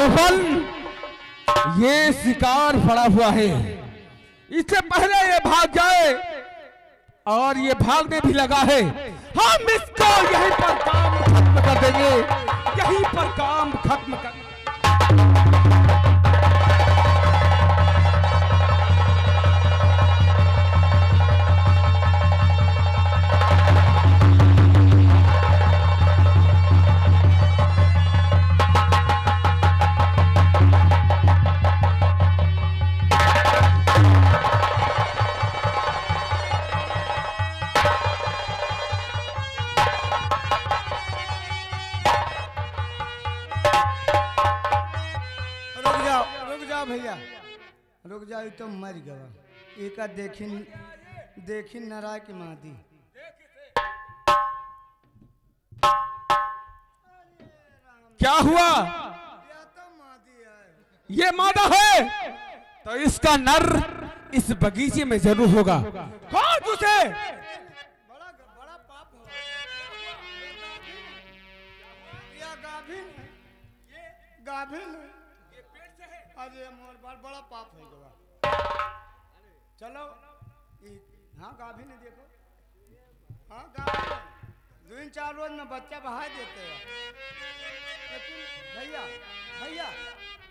रोहन, ये शिकार पड़ा हुआ है, इससे पहले ये भाग जाए, और ये भागने भी लगा है। हम इसको यहीं पर काम खत्म कर देंगे, यहीं पर काम खत्म कर। भैया रुक जाओ, तो मर गया। एका देखी नरा की मादी। क्या हुआ? ये मादा है, तो इसका नर इस बगीचे में जरूर होगा। कौन तुझे? बड़ा पाप हो या गाभिन, गाभिन। अरे मोर बड़ा पाप है गवा। चलो हाँ गाभिन है, देखो हाँ गाभिन है। 2-4 रोज में बच्चा बहा देते हैं। लेकिन भैया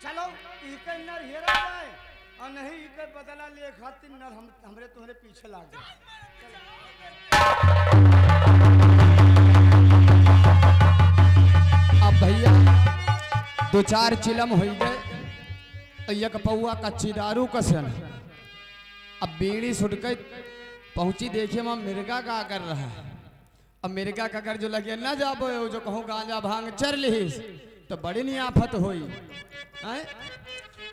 चलो इके नर हेरा जाए, और नहीं इके बदला ले खातिर नर हमरे तुम्हारे पीछे लाग जाए। अब भैया 2-4 चिलम हो गए, एक पौआ कच्ची दारू कसन। अब बीड़ी सुट के पहुंची, देखिए मां मिर्गा का कर रहा है। अब मिर्गा का कर जो लगे ना जाबो, जो कहूँ गांजा भांग चर लीस तो बड़ी नियाफत होई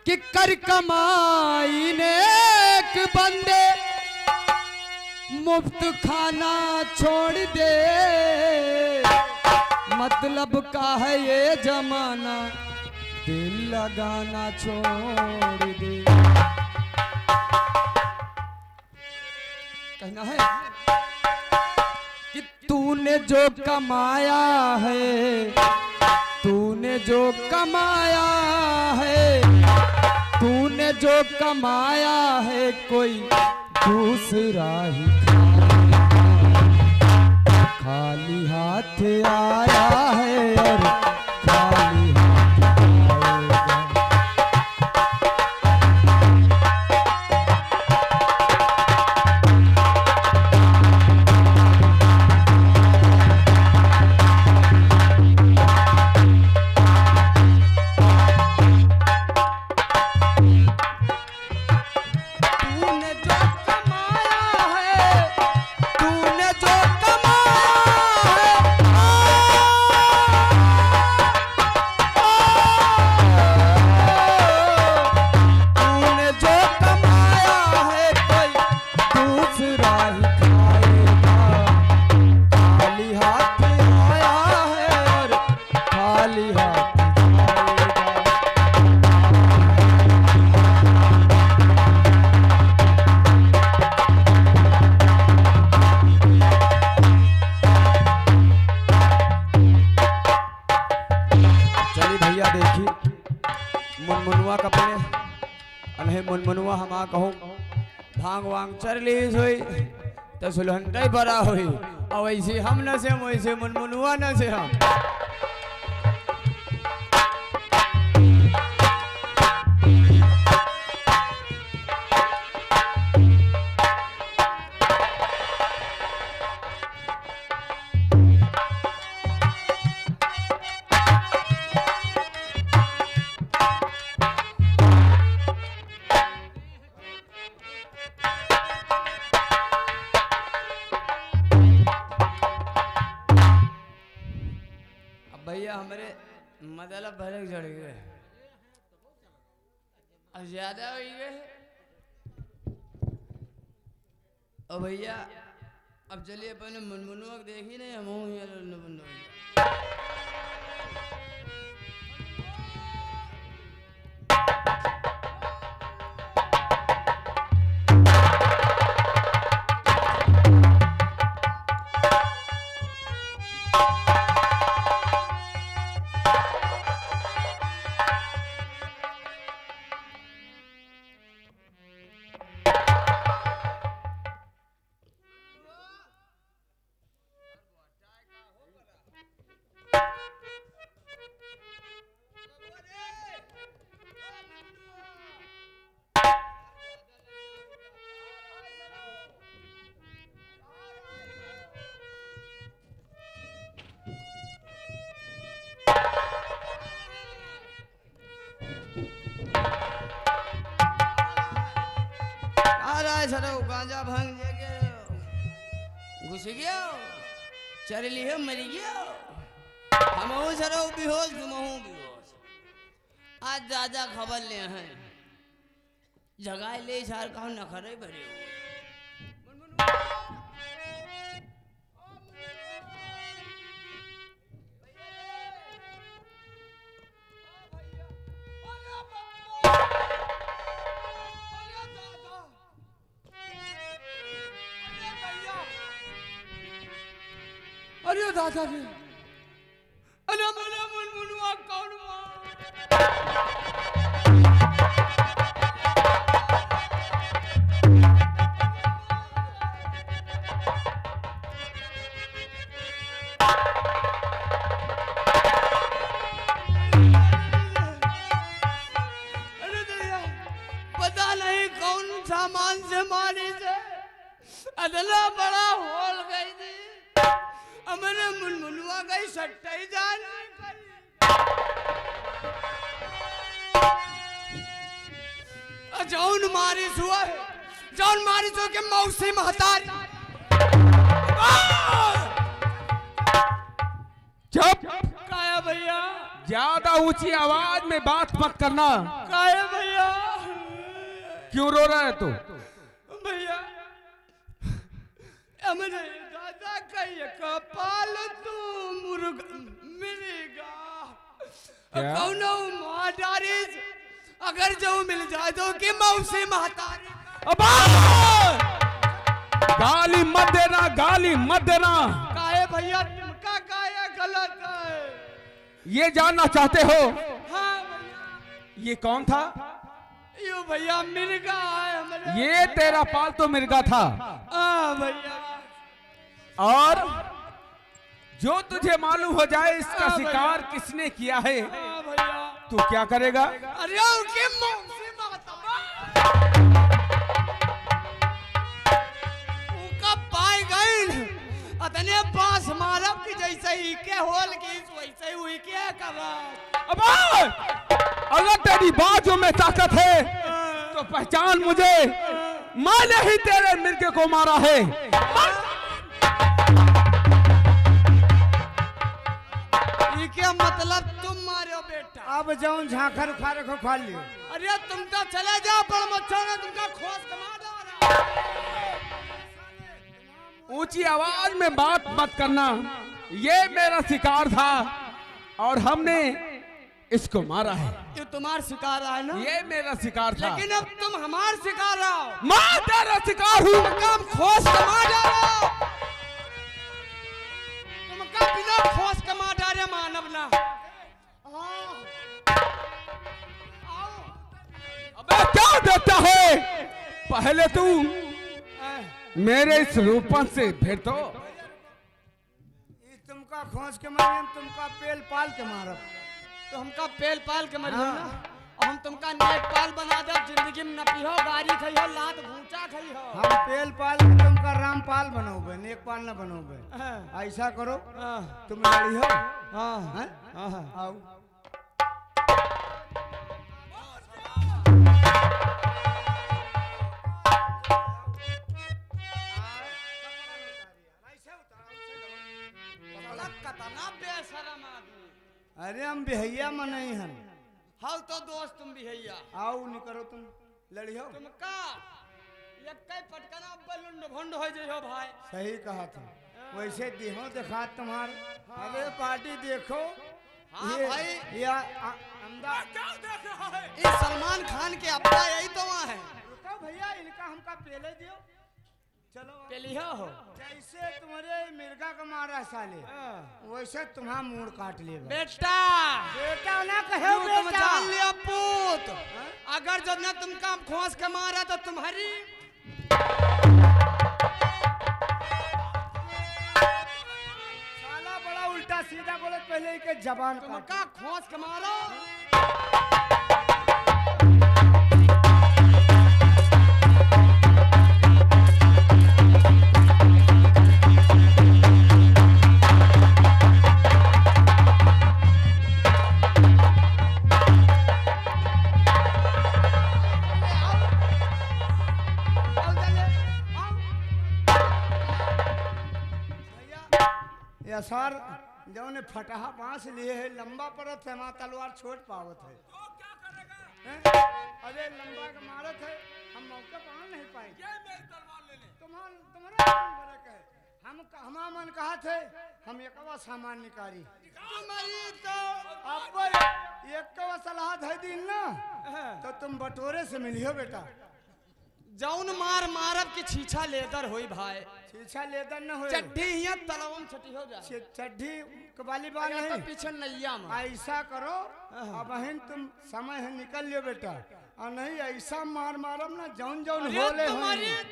कि कर कमाई ने एक बंदे मुफ्त खाना छोड़ दे, मतलब का है ये जमाना, दिल लगाना छोड़ दे। कहना है कि तूने जो कमाया है, तूने जो कमाया है, तूने जो कमाया है, कोई दूसरा ही खाली हाथ आया है, और खाली मुनमुनुआ हमा कहूँ भांग वांग चर ली हुई तो सुलहंटा बड़ा हुई, और वैसे हम न से वैसे मुनमुनुआ न से हम। भैया हमारे मतलब भरक चढ़ गए, अब ज्यादा हो गए। और भैया अब चलिए अपने मुनमुनुआ देखी नहीं, हम सरो गांजा भांग लेके घुस गया चर लियो मर गया हम सरो बेहोश तुम बेहोश आज दादा खबर ले हैं जगह ले सार का नखरे भरे हो अरे दादा जी अरे मेरा मुनमुनवा कौन पता नहीं कौन सामान से मारी से अदला बड़ा होल गई थी मैंने मुनमुनवा गई सट्टा ही जान जौन मारिस हुआ है जौन मारिस हो के मौसी महतारी चुप काया भैया ज्यादा ऊंची आवाज में बात मत करना काया भैया क्यों रो रहा है तू भैया हमने दादा कहिए कपाल तू मुर्गा मिलेगा क्या? कौनो मादारी अगर जो मिल जाए तो कि मौसी महतारी अबा गाली मत देना गाली मत देना काहे भैया तुमका काया गलत है ये जानना चाहते हो हाँ भैया ये कौन था यो भैया मिर्गा है हमारे ये तेरा पालतू मिर्गा था हाँ भैया और जो तुझे मालूम हो जाए इसका हाँ, शिकार भैया। किसने किया है हाँ भैया तू क्या करेगा अरे उनके मौसी उनका पाए गए अतने पास मारब कि जैसे ही के होल की वैसे ही हुई के करा अबा अगर तेरी बाजू में ताकत है तो पहचान मुझे मैंने ही तेरे मिर्गे को मारा है क्या मतलब तुम मारो बेटा अब जाऊं झांखर उखाड़ को खा लियो अरे तुम तो चले जाओ पर मच्छर ने तुमका खोज कमा डाला ऊंची आवाज में बात मत करना ये मेरा शिकार था और हमने इसको मारा है ये तुम्हारा शिकार है ना ये मेरा शिकार था लेकिन अब तुम हमार शिकार हो मैं तेरा शिकार हूँ कम खोज कमा डालो तुमका बिना खोज कमा डाले मानव ना अबे क्या देखता है पहले तू मेरे इस रूपन से फिर तो तुमका खोज के मारे हम तुमका पेल पाल के मारब तो हमका पेल पाल के मरियो ना और हम तुमका नेक पाल बना दे जिंदगी में न पियो गाड़ी खइयो लात भूचा खइयो हम पेल पाल के तुमका रामपाल बनोगे नेक पाल न बनोगे ऐसा करो तुम लड़ी हो आओ कतना बेशरम आदमी अरे हम बिहैया मनई हम हाउ तो दोस्त तुम भी हैया आओ निकरो तुम लड़ी हो तुमका एक पटकना बलुंड भंड हो जइहो भाई सही कहा था वैसे देहो देखा तुम्हार अरे पार्टी देखो हाँ ये भाई। ये अमदा क्या देख रहा है ये सलमान खान के अपना यही तो वहाँ है रुको भैया इनका हमका पेले दियो चलो पेलिया हो जैसे तुम्हारे मिर्गा का मारा साले वैसे तुम्हारा मूड काट लेगा बेटा बेटा ना कहे तू तुम बेटा जान लिया पूत अगर जब ना तुम काम खोस के मारा तो तुम्हारी साला बड़ा उल्टा सीधा बोले पहले के जबान काट तुमका खोस के मारो दसार जौन फटहा बांस लिए है लंबा परत है वहाँ तलवार छोड़ पावत है हैं? अरे लंबा के मारत है हम मौका पकड़ नहीं पाएंगे तुम्हारा फर्क है हमारा मन कहा थे हम एकवा सामान निकाली तुम्हारी तो अब एकवा सलाह दे दी ना तो तुम बटोरे से मिलियो बेटा जौन मार मारब की छीछा लेदर होई भाई शीशा लेदर न हो चड्ढी हिया तलवम छटी हो जाए चड्ढी कबाली बाल तो नहीं पीछे नैया में ऐसा करो अब बहन तुम समय है निकल लियो बेटा और नहीं ऐसा मार मारम ना जौन जौन अरे होले तुम्हारी होई।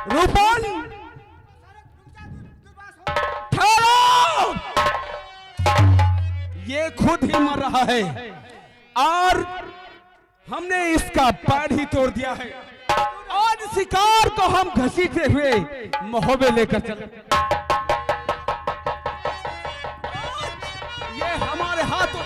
रूपन ठहरो, ये खुद ही मर रहा है और हमने इसका पैर ही तोड़ दिया है। आज शिकार को हम घसीटते हुए महोबे लेकर चले। ये हमारे हाथों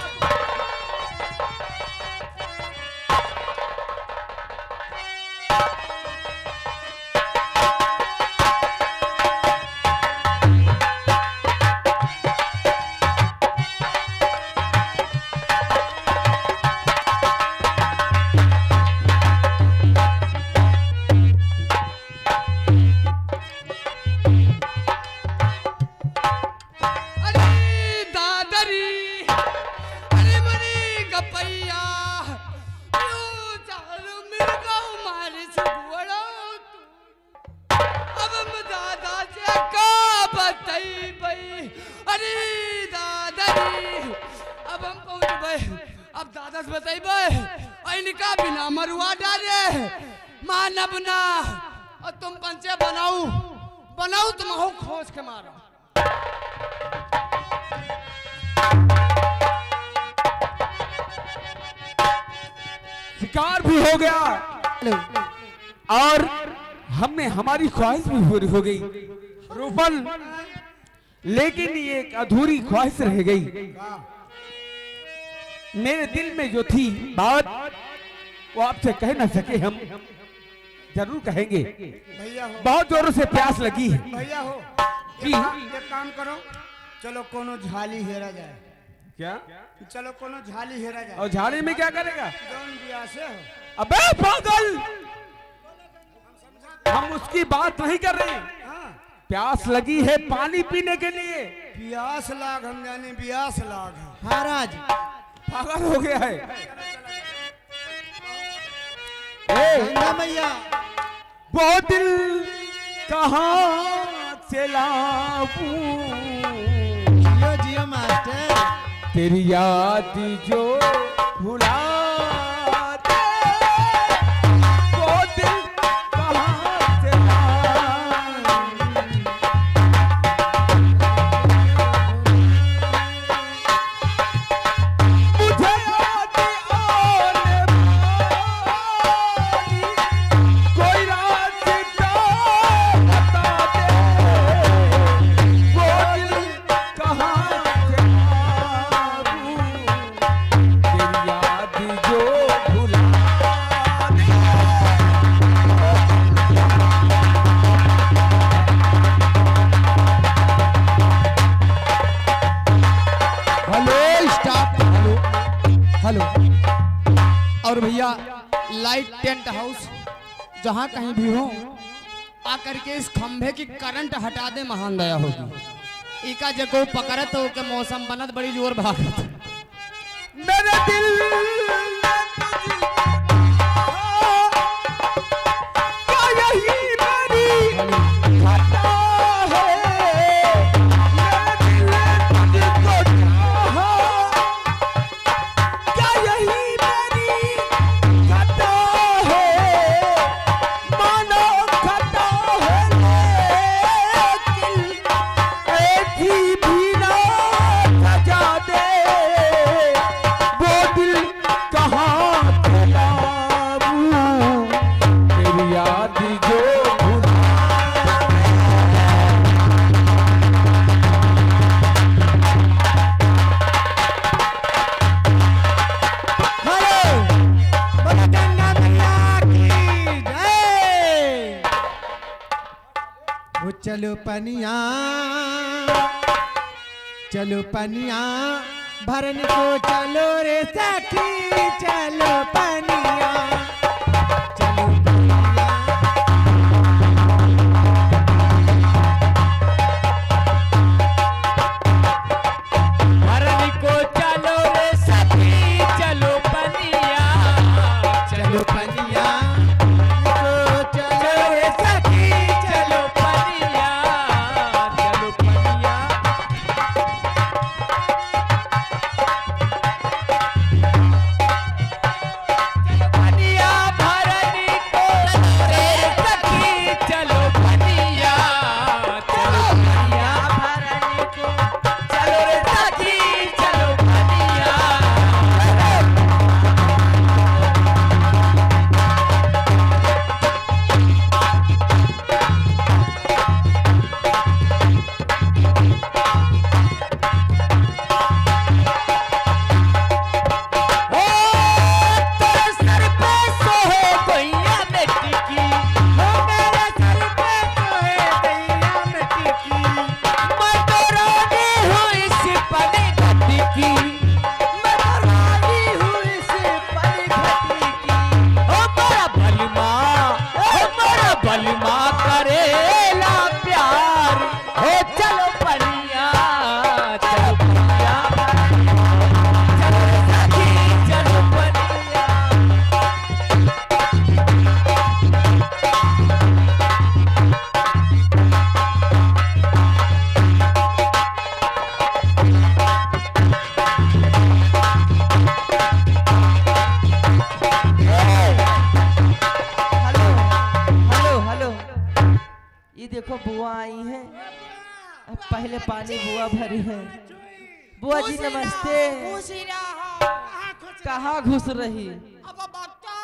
इनका बिना मरुआ डाले मानब ना और तुम पंचे बनाऊ बनाऊ तुम हो खोज के मारो। शिकार भी हो गया और हमने हमारी ख्वाहिश भी पूरी हो गई रूपन, लेकिन ये एक अधूरी ख्वाहिश रह गई। मेरे दिल में जो थी बात वो आपसे कह ना सके, हम जरूर कहेंगे। भैया हो बहुत जोरों से प्यास लगी है भैया हो जी। एक काम करो, चलो कोनो झाली हेरा जाए। क्या? चलो कोनो झाली हेरा जाए। और झाड़ी में क्या करेगा? जौन बिया से हो अबे पागल, हम उसकी बात नहीं कर रहे। हाँ प्यास लगी है पानी पीने के लिए। प्यास लाग हम जाने प्यास लाग है। महाराज पागल हो गया है। गंगा मैया वो दिल कहाँ से लाऊं, जियो जियो मास्टर। तेरी याद जो भुला दे, वो दिल कहाँ से लाऊं। मुझे याद आने वाली कोई रास्ता बता दे, वो दिल कहाँ से लाऊं, तेरी याद जो भुला दे। Hello staff, hello hello. और भैया लाइट टेंट हाउस जहाँ कहीं भी हो आकर के इस खंभे की करंट हटा दे, महान दया होगी। इका जगह पकड़त हो के मौसम बनत बड़ी जोर भागत। मेरे दिल ने तुझको कहा, क्या यही चलो पनिया, चलो पनिया भरन को चलो रे सखी, चलो पनिया, चलो पनिया। भरन को चलो रे सखी, चलो पनिया, चलो पनिया को चलो रे सखी, चलो पनिया, चलो पनिया। पनिया भरन को रे सखी, चलो पनिया, चलो पनिया भरन को चलो रे सखी, चलो पनिया। ओ तेरे सर पे सोहे गैया बेटी की, ओ मेरे सर पे सोहे गैया बेटी की, मैं तो रानी हूँ इस परी घटी की, मैं तो रानी हूँ इस परी घटी की। ओ मेरा बलमा, ओ मेरा बलमा करेला प्यार, ओ चलो पनिया, चलो पनिया, चलो सखी, चलो पनिया। हेलो हेलो हेलो, ये देखो बुआ आई है। अब पहले पानी बुआ भरी है। बुआ जी नमस्ते। कहाँ घुस रही? अब बच्चा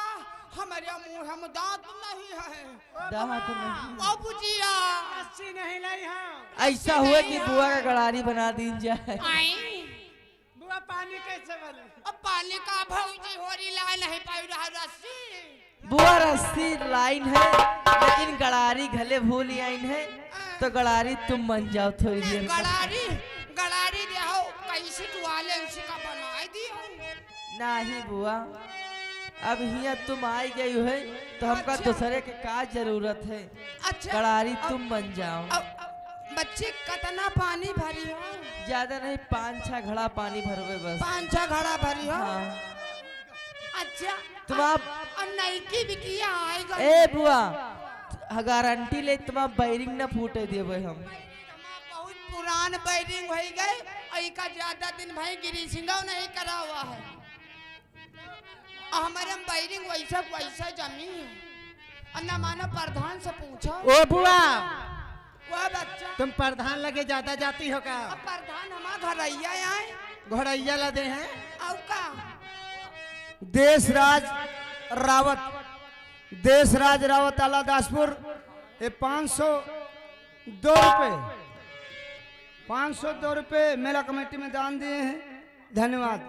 हमारे मुंह हम दांत नहीं है। दांत नहीं। बाबूजिया अस्सी नहीं लाई है। ऐसा हुआ कि बुआ का गड़ारी बना दी जाए। बुआ पानी कैसे बने? अब पानी का भौजी होरी ला नहीं पाई रहा रस्सी। बुआ रस्सी लाइन है, लेकिन गड़ारी घले भूल आइन है, तो गड़ारी तुम बन जाओ थोड़ी देर में। गड़ारी गड़ारी देहो कैसे टुवाले उसका बनाई दियो। नहीं बुआ, अब हिया तुम आई गई है तो हमका अच्छा। दूसरे के का जरूरत है। अच्छा गड़ारी तुम बन जाओ। बच्चे कितना पानी भरी हो? ज्यादा नहीं, 5-6 घड़ा पानी भरवे बस। 5-6 घड़ा भरी हो? हाँ। अच्छा तुम आप नईकी बिकिया आएगा। ए बुआ, गारंटी ले तुम बैरिंग न फूटे देवे हम। बहुत पुरान बैरिंग हो गए, का ज्यादा दिन भाई गिरी सिंगाव नहीं करा हुआ है। हमारे बैरिंग वैसा वैसा जमी है। और न मानो प्रधान से पूछो। ओ बुआ, वह बच्चा तुम प्रधान लगे ज्यादा जाती हो का? अब प्रधान हमारा घरैया आए घोड़ैया लदे हैं। और का देशराज रावत अलादासपुर, ये 502 रुपये 502 रुपये मेला कमेटी में दान दिए हैं। धन्यवाद।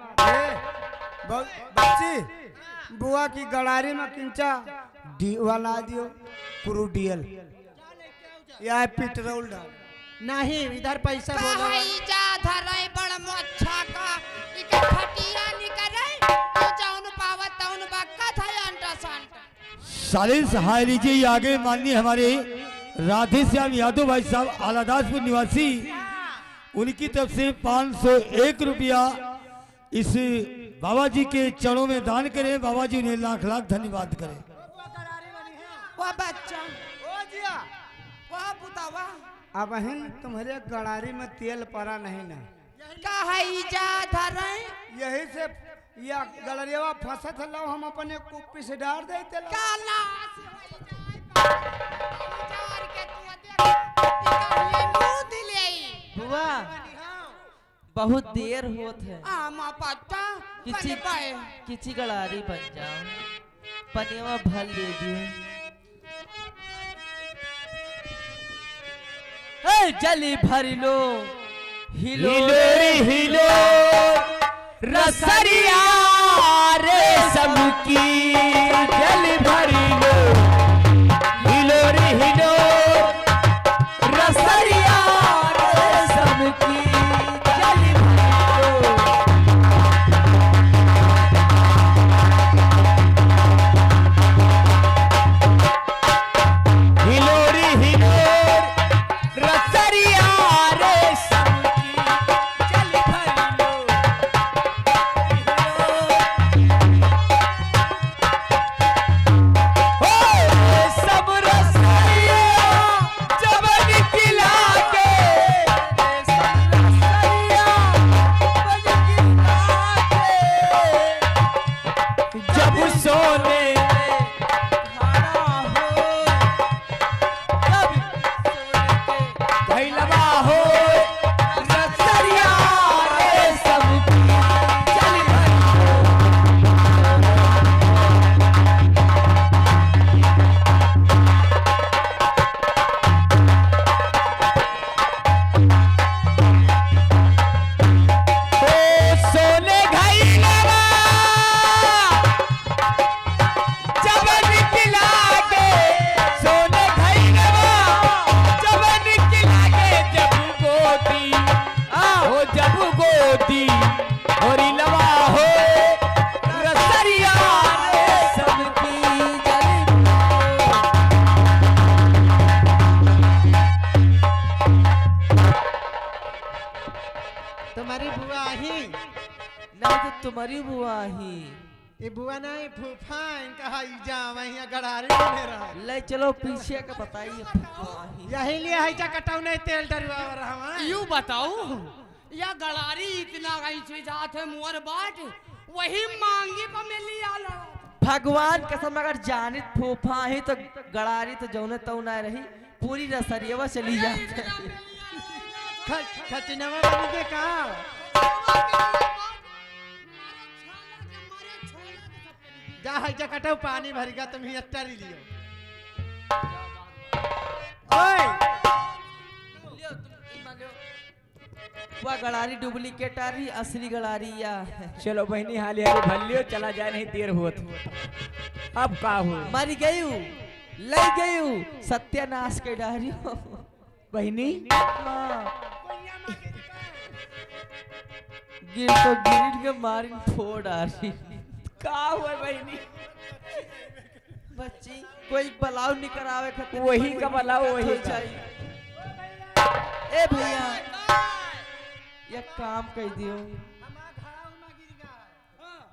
बच्ची बुआ की गड़ारी में किंचा डी वाला दियो, कुरु डीएल या पेट्रोल डाल। नहीं, इधर पैसा बोलो। भाई जा धराई बड़ मोच्छा का इके फटिया निकरे तो जाउन पावत तउन बक्का था अंटा सांटा। शालीन सहाय लीजिए आगे माननीय हमारे राधे श्याम यादव भाई साहब आलादासपुर निवासी, उनकी तरफ से 501 रुपया इस बाबा जी के चरणों में दान करें। बाबा जी उन्हें लाख लाख धन्यवाद करें। वह बच्चा ओ जिया, वह पुतावा अब हिन तुम्हारे गड़ारी में तेल पड़ा नहीं ना, कहई जा धराई यही से या गड़रिया फंसत है। हम अपने कुप्पी से डाल दे तेल। काला जार के तू देख इका मुंह दिले। बुआ बहुत देर होत है, आमा पत्ता किसी पाए किसी गड़ारी बन जाओ, पनिया भर लीजिए। ए जली भर लो, हिलो रे हिलो, रसरिया रे सबकी जल भर लो, हिलो रे हिलो, रस मोती होरी लवा हो रसरिया सबकी जल तुम्हारी बुआ ही ना तो तुम्हारी बुआ ही ये बुआ नहीं फूफा इनका जा वहीं गड़ारी बने रहा ले चलो पीछे का बताइए बुआ ही। यही लिए है जा कटाऊ नहीं तेल डरवा रहा है यूं बताओ या गड़ारी इतना गई से जात है मुअर बाट वही मांगी पर मिली आला भगवान कसम अगर जानित फूफा ही तो गड़ारी तो जौने तो ना रही पूरी रसरियवा चली जाती। खचनवा बनी के कहा जा है जा कटाऊ पानी भरेगा तुम ही अट्टारी लियो ओए वह गड़ारी डुप्लीकेट आ रही असली गड़ारी या चलो बहनी हाली हाली भल्लियो चला जाए नहीं देर होत अब का हो मर गई हूँ ले गई हूँ सत्यानाश के डारी हो बहनी गिर तो गिर के मारी फोड़ आ रही का हुआ बहनी बच्ची कोई बलाव निकर आवे खातिर वही का बलाव वही का। चाहिए ए भैया ये काम कर दियो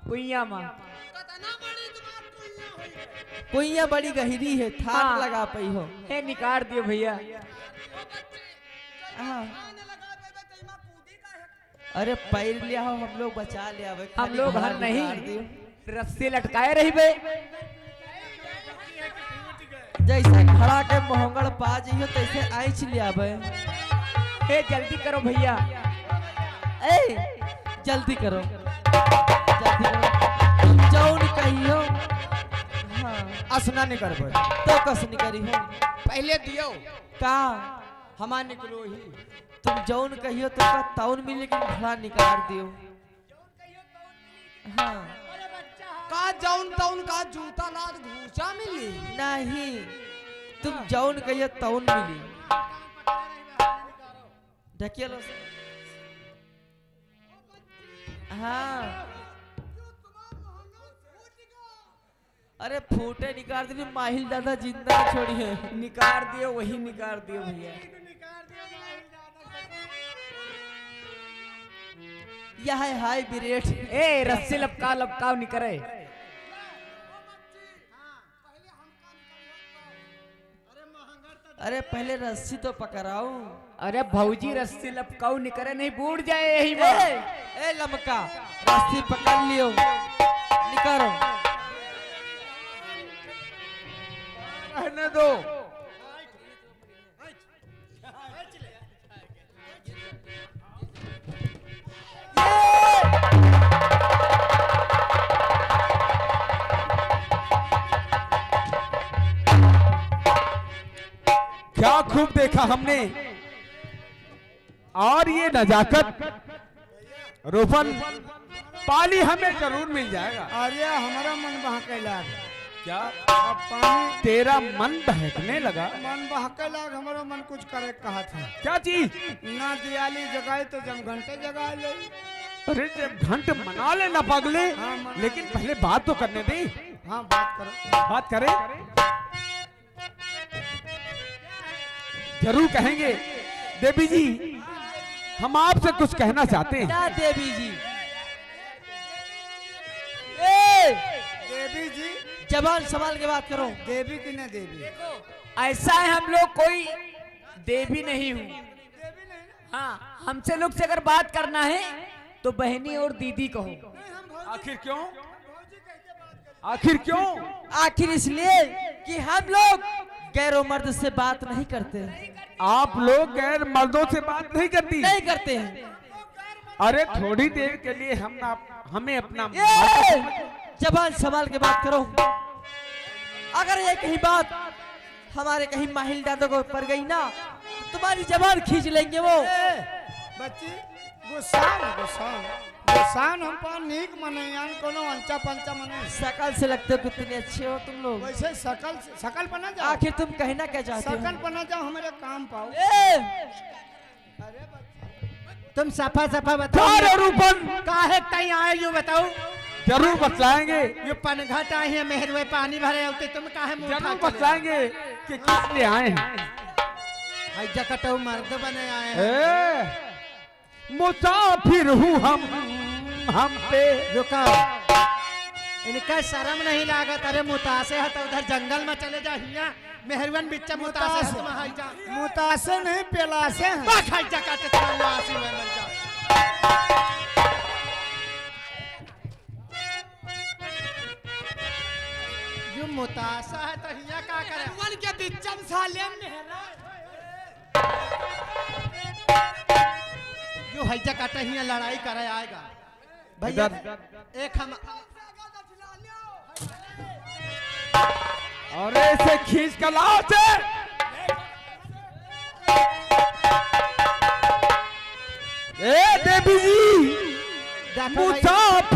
कुइया माँ कुइया बड़ी गहरी है थाक हाँ। लगा पई हो ए निकाल दियो भैया हाँ। अरे पैर लिया हो हम लोग बचा लिया हम खाली लोग बाहर हर निकाल दियो। नहीं रस्सी लटकाए रही बे जैसे खड़ा के मोहंगड़ पा जइयो तैसे आइच लिया बे ए जल्दी करो भैया ए जल्दी करो जल्दी करो जौन कहियो हाँ असना नहीं कर तो कसनी करी हो पहले दियो का हमार निकलो ही तुम जौन कहियो तो का तौन मिल लेकिन घड़ा निकाल दियो हाँ का जौन तौन का जूता लाद घूसा मिली नहीं तुम जौन कहियो तौन मिली ढकिया लो हाँ अरे फूटे निकाल दी माहिल दादा जिंदा छोड़ी है निकाल दियो वही निकाल दियो भैया यह है हाई ब्रेड ए रस्सी लपका लपकाव निकरे अरे पहले रस्सी तो पकड़ाओ अरे भौजी रस्सी लपकाऊ निकरे नहीं बूढ़ जाए यही ए, बात ए लमका रस्सी पकड़ लियो निकालो रहने दो क्या खूब देखा हमने और ये नजाकत रोपन पाली हमें जरूर मिल जाएगा। अरे हमारा मन बहके लाग क्या अब पानी तेरा मन बहकने लगा? मन बहके लाग हमारा मन कुछ करे कहा था क्या चीज? ना दियाली जगाए तो जब घंटे जगा ले अरे जब घंट मना लेना पगले, हाँ, मना लेकिन पहले बात तो करने दे। हाँ बात करो बात करें जरूर कहेंगे। देवी जी हम आपसे कुछ कहना चाहते हैं। क्या देवी जी? ए देवी जी जबान संभाल के बात करो। देवी की ना देवी ऐसा है हम लोग कोई देवी नहीं हूँ। हाँ हमसे लोग से अगर बात करना है तो बहनी और दीदी कहो। आखिर क्यों? आखिर क्यों? आखिर इसलिए कि हम लोग गैरों मर्द से बात नहीं करते। आप लोग गैर मर्दों से बात नहीं करती? नहीं करते हैं। अरे थोड़ी देर के लिए हमें अपना जबान संभाल के बात करो। अगर ये कहीं बात हमारे कहीं माहिल दादा को पड़ गई ना तुम्हारी जबान खींच लेंगे वो। बच्ची गुस्सान हम पर नीक मने यान कोनो अंचा पंचा मने शकल से लगते हो कितने अच्छे हो तुम लोग। वैसे शकल पना जाओ। आखिर तुम कहना क्या चाहते हो? शकल पना जाओ हमारे काम पाओ। ए! अरे बच्ची तुम सफा सफा बताओ चार रूपन काहे तई आए यू बताओ जरूर बतलाएंगे, ये पनघट आए हैं मेहरवे पानी भरे होते तुम काहे मुंह जरूर उठा के ले बतलाएंगे कि किस लिए आए हैं। आई जकटो मर्द बने आए हैं ए, मुसाफिर हूँ हम पे रुका इनका शर्म नहीं लागत अरे मुतासे है तो उधर जंगल में चले जा हिया मेहरवन बिच्चा मुतासे है तुम हाई जा मुतासे नहीं पेलासे हैं। बा खाई जा काटे तुम आसी में मर जा जो मुतासा है तो हिया का करे वन के बिच्चम साले मेहरा जो हैजा काटे हिया लड़ाई करे आएगा भैया एक हम और ऐसे खींच कर लाओ से ए देवी जी देखो भाई, मुसाफिर